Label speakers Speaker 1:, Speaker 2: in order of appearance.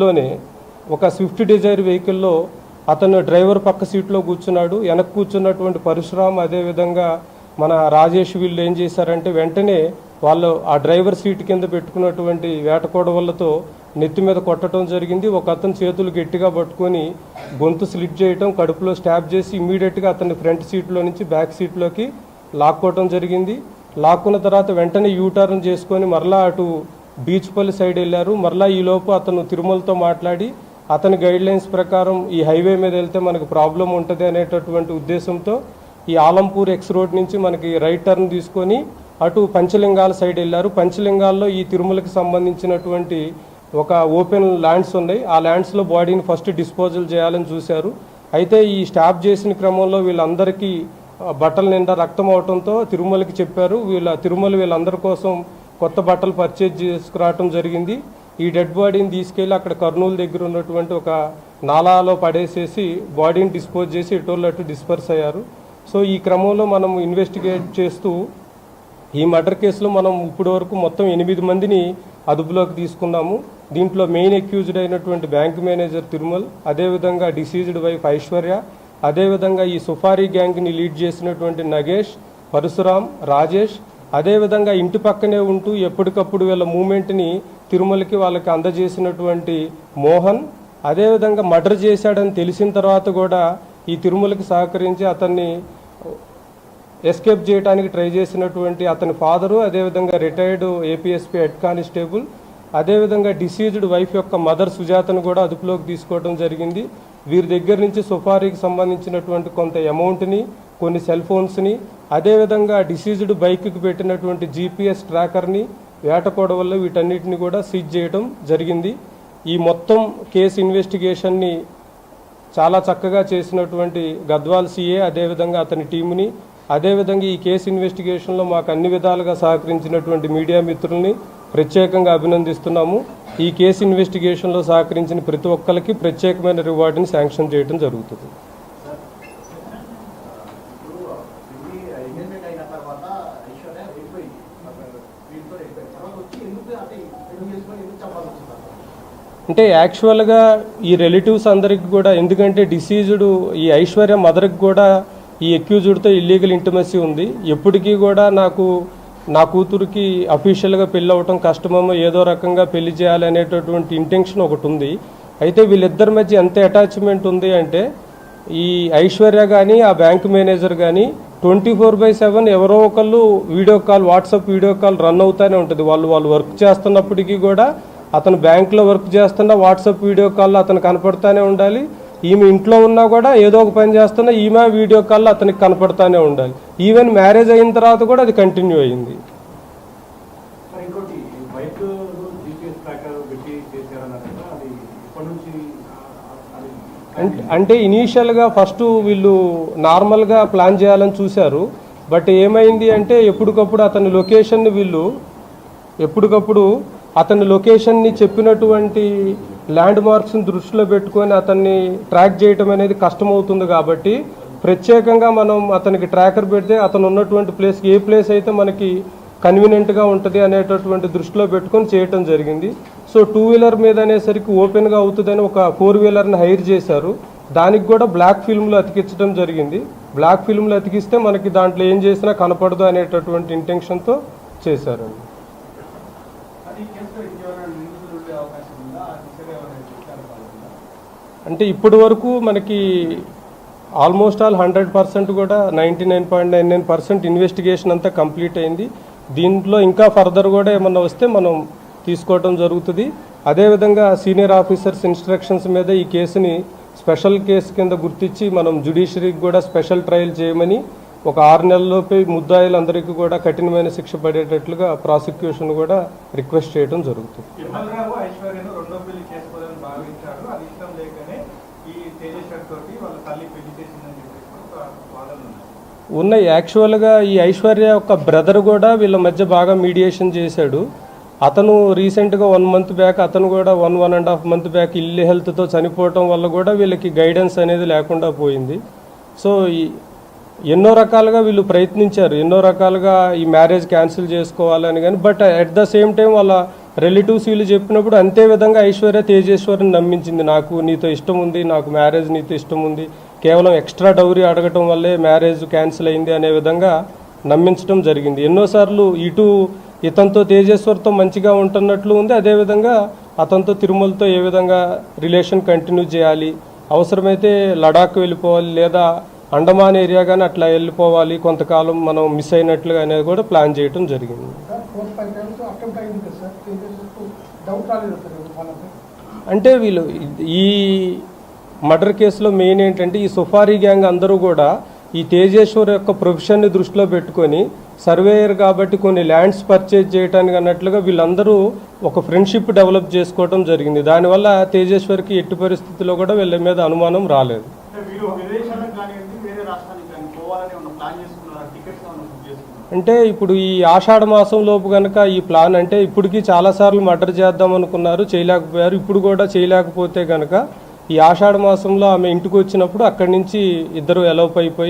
Speaker 1: లోనే ఒక Swift Dzire వెహికల్లో అతను డ్రైవర్ పక్క సీట్లో కూర్చున్నాడు. వెనక్కి కూర్చున్నటువంటి పరశురామ్ అదేవిధంగా మన రాజేష్ వీళ్ళు ఏం చేశారంటే వెంటనే వాళ్ళు ఆ డ్రైవర్ సీట్ కింద పెట్టుకున్నటువంటి వేటకోడవలతో నెత్తి మీద కొట్టడం జరిగింది. ఒక అతను చేతులు గట్టిగా పట్టుకొని గొంతు స్లిట్ చేయటం, కడుపులో స్టాబ్ చేసి ఇమ్మీడియట్గా అతన్ని ఫ్రంట్ సీట్లో నుంచి బ్యాక్ సీట్లోకి లాక్కోవటం జరిగింది. లాక్కున్న తర్వాత వెంటనే యూటర్న్ చేసుకొని మరలా అటు బీచ్పల్లి సైడ్ వెళ్ళారు. మరలా ఈలోపు అతను తిరుమలతో మాట్లాడి అతని గైడ్లైన్స్ ప్రకారం ఈ హైవే మీద వెళ్తే మనకు ప్రాబ్లం ఉంటుంది అనేటటువంటి ఉద్దేశంతో ఈ ఆలంపూర్ ఎక్స్ రోడ్ నుంచి మనకి రైట్ టర్న్ తీసుకొని అటు పంచలింగాల సైడ్ వెళ్ళారు. పంచలింగాల్లో ఈ తిరుమలకి సంబంధించినటువంటి ఒక ఓపెన్ ల్యాండ్స్ ఉన్నాయి. ఆ ల్యాండ్స్లో బాడీని ఫస్ట్ డిస్పోజల్ చేయాలని చూశారు. అయితే ఈ స్టాప్ చేసిన క్రమంలో వీళ్ళందరికీ బట్టల నిండా రక్తం అవడంతో తిరుమలకి చెప్పారు. తిరుమల వీళ్ళందరి కోసం కొత్త బట్టలు పర్చేజ్ చేసుకురావటం జరిగింది. ఈ డెడ్ బాడీని తీసుకెళ్ళి అక్కడ కర్నూలు దగ్గర ఉన్నటువంటి ఒక నాలాలో పడేసేసి బాడీని డిస్పోజ్ చేసి ఎటోళ్ళు అటు డిస్పర్స్ అయ్యారు. సో ఈ క్రమంలో మనం ఇన్వెస్టిగేట్ చేస్తూ ఈ మర్డర్ కేసులో మనం ఇప్పటి వరకు మొత్తం 8 మందిని అదుపులోకి తీసుకున్నాము. దీంట్లో మెయిన్ అక్యూజ్డ్ అయినటువంటి బ్యాంక్ మేనేజర్ తిరుమల్, అదేవిధంగా డిసీజ్డ్ వైఫ్ ఐశ్వర్య, అదేవిధంగా ఈ సుఫారీ గ్యాంగ్ని లీడ్ చేసినటువంటి నగేష్, పరశురామ్, రాజేష్, అదేవిధంగా ఇంటి పక్కనే ఉంటూ ఎప్పటికప్పుడు వీళ్ళ మూమెంట్ని తిరుమలకి వాళ్ళకి అందజేసినటువంటి మోహన్, అదేవిధంగా మర్డర్ చేశాడని తెలిసిన తర్వాత కూడా ఈ తిరుమలకి సహకరించి అతన్ని ఎస్కేప్ చేయడానికి ట్రై చేసినటువంటి అతని ఫాదరు, అదేవిధంగా రిటైర్డ్ ఏపీఎస్పీ హెడ్ కానిస్టేబుల్, అదేవిధంగా డిసీజ్డ్ వైఫ్ యొక్క మదర్ సుజాతను కూడా అదుపులోకి తీసుకోవడం జరిగింది. వీరి దగ్గర నుంచి సుఫారీకి సంబంధించినటువంటి కొంత అమౌంట్ని, కొన్ని సెల్ ఫోన్స్ని, అదేవిధంగా డిసీజ్డ్ బైక్కి పెట్టినటువంటి జీపీఎస్ ట్రాకర్ని, వేటకోడవల్లో వీటన్నిటిని కూడా సీజ్ చేయడం జరిగింది. ఈ మొత్తం కేసు ఇన్వెస్టిగేషన్ని చాలా చక్కగా చేసినటువంటి గద్వాల్ సిఏ, అదేవిధంగా అతని టీముని, అదేవిధంగా ఈ కేసు ఇన్వెస్టిగేషన్లో మాకు అన్ని విధాలుగా సహకరించినటువంటి మీడియా మిత్రుల్ని ప్రత్యేకంగా అభినందిస్తున్నాము. ఈ కేసు ఇన్వెస్టిగేషన్లో సహకరించిన ప్రతి ఒక్కరికి ప్రత్యేకమైన రివార్డుని శాంక్షన్ చేయడం జరుగుతుంది. అంటే యాక్చువల్గా ఈ రిలేటివ్స్ అందరికి కూడా, ఎందుకంటే డిసీజ్డ్ ఈ ఐశ్వర్య మదర్కి కూడా ఈ అక్యూజ్డ్తో ఇల్లీగల్ ఇంటిమసీ ఉంది. ఎప్పటికీ కూడా నా కూతురికి అఫీషియల్గా పెళ్ళి అవ్వటం కష్టమేమో, ఏదో రకంగా పెళ్లి చేయాలనేటటువంటి ఇంటెన్షన్ ఒకటి ఉంది. అయితే వీళ్ళిద్దరి మధ్య ఎంత అటాచ్మెంట్ ఉంది అంటే ఈ ఐశ్వర్య కానీ ఆ బ్యాంక్ మేనేజర్ కానీ 24/7 ఎవరో ఒకళ్ళు video call, WhatsApp video call run అవుతూనే ఉంటుంది. వాళ్ళు వర్క్ చేస్తున్నప్పటికీ కూడా అతను బ్యాంకులో వర్క్ చేస్తున్నా వాట్సాప్ వీడియో కాల్లో అతను కనపడతానే ఉండాలి. ఈమె ఇంట్లో ఉన్నా కూడా ఏదో ఒక పని చేస్తున్నా ఈమె వీడియో కాల్లో అతనికి కనపడతానే ఉండాలి. ఈవెన్ మ్యారేజ్ అయిన తర్వాత కూడా అది కంటిన్యూ అయింది. అంటే ఇనీషియల్గా ఫస్ట్ వీళ్ళు నార్మల్గా ప్లాన్ చేయాలని చూశారు. బట్ ఏమైంది అంటే ఎప్పటికప్పుడు అతని లొకేషన్ని చెప్పినటువంటి ల్యాండ్ మార్క్స్ని దృష్టిలో పెట్టుకొని అతన్ని ట్రాక్ చేయటం అనేది కష్టమవుతుంది. కాబట్టి ప్రత్యేకంగా మనం అతనికి ట్రాకర్ పెడితే అతను ఉన్నటువంటి ప్లేస్కి ఏ ప్లేస్ అయితే మనకి కన్వీనియంట్గా ఉంటుంది అనేటటువంటి దృష్టిలో పెట్టుకొని చేయటం జరిగింది. సో 2 వీలర్ మీద అనేసరికి ఓపెన్గా అవుతుందని ఒక 4 వీలర్ని హైర్ చేశారు. దానికి కూడా బ్లాక్ ఫిల్మ్లో అతికించడం జరిగింది. బ్లాక్ ఫిల్మ్లో అతికిస్తే మనకి దాంట్లో ఏం చేసినా కనపడదు అనేటటువంటి ఇంటెన్షన్తో చేశారండి. అంటే ఇప్పటి వరకు మనకి ఆల్మోస్ట్ ఆల్ 100% కూడా 99.99% ఇన్వెస్టిగేషన్ అంతా కంప్లీట్ అయింది. దీంట్లో ఇంకా ఫర్దర్ కూడా ఏమన్నా వస్తే మనం తీసుకోవడం జరుగుతుంది. అదేవిధంగా సీనియర్ ఆఫీసర్స్ ఇన్స్ట్రక్షన్స్ మీద ఈ కేసుని స్పెషల్ కేసు కింద గుర్తించి మనం జ్యుడిషియరీకి కూడా స్పెషల్ ట్రయల్ చేయమని, ఒక 6 నెలల్లోపే ముద్దాయిలందరికీ కూడా కఠినమైన శిక్ష పడేటట్లుగా ప్రాసిక్యూషన్ కూడా రిక్వెస్ట్ చేయడం జరుగుతుంది. ఉన్నాయి. యాక్చువల్గా ఈ ఐశ్వర్య యొక్క బ్రదర్ కూడా వీళ్ళ మధ్య బాగా మీడియేషన్ చేశాడు. అతను రీసెంట్గా 1 మంత్ బ్యాక్ అతను కూడా 1.5 మంత్ బ్యాక్ ఇల్లు హెల్త్తో చనిపోవటం వల్ల కూడా వీళ్ళకి గైడెన్స్ అనేది లేకుండా పోయింది. సో ఎన్నో రకాలుగా వీళ్ళు ప్రయత్నించారు, ఎన్నో రకాలుగా ఈ మ్యారేజ్ క్యాన్సిల్ చేసుకోవాలని, కానీ but at the same time వాళ్ళ రిలేటివ్స్ వీళ్ళు చెప్పినప్పుడు అంతే విధంగా ఐశ్వర్య తేజేశ్వరిని నమ్మించింది. నాకు నీతో ఇష్టం ఉంది, నాకు మ్యారేజ్ నీతో ఇష్టం ఉంది, కేవలం ఎక్స్ట్రా డౌరీ అడగటం వల్లే మ్యారేజ్ క్యాన్సిల్ అయింది అనే విధంగా నమ్మించడం జరిగింది. ఎన్నోసార్లు ఇటు ఇతనితో తేజేశ్వర్తో మంచిగా ఉంటున్నట్లు ఉంది, అదేవిధంగా అతనితో తిరుమలతో ఏ విధంగా రిలేషన్ కంటిన్యూ చేయాలి, అవసరమైతే లడాక్ వెళ్ళిపోవాలి లేదా అండమాన్ ఏరియా కానీ అట్లా వెళ్ళిపోవాలి, కొంతకాలం మనం మిస్ అయినట్లుగా అనేది కూడా ప్లాన్ చేయడం జరిగింది. అంటే వీళ్ళు ఈ మర్డర్ కేసులో మెయిన్ ఏంటంటే ఈ సుఫారీ గ్యాంగ్ అందరూ కూడా ఈ తేజేశ్వర్ యొక్క ప్రొఫెషన్ని దృష్టిలో పెట్టుకొని సర్వేయర్ కాబట్టి కొన్ని ల్యాండ్స్ పర్చేజ్ చేయడానికి అన్నట్లుగా వీళ్ళందరూ ఒక ఫ్రెండ్షిప్ డెవలప్ చేసుకోవడం జరిగింది. దానివల్ల తేజేశ్వర్కి ఎట్టి పరిస్థితుల్లో కూడా వీళ్ళ మీద అనుమానం రాలేదు. అంటే ఇప్పుడు ఈ ఆషాఢ మాసం లోపు కనుక ఈ ప్లాన్ అంటే ఇప్పటికీ చాలాసార్లు మర్డర్ చేద్దాం అనుకున్నారు, చేయలేకపోయారు. ఇప్పుడు కూడా చేయలేకపోతే కనుక ఈ ఆషాఢ మాసంలో ఆమె ఇంటికి వచ్చినప్పుడు అక్కడి నుంచి ఇద్దరు ఎలోప్ అయిపోయి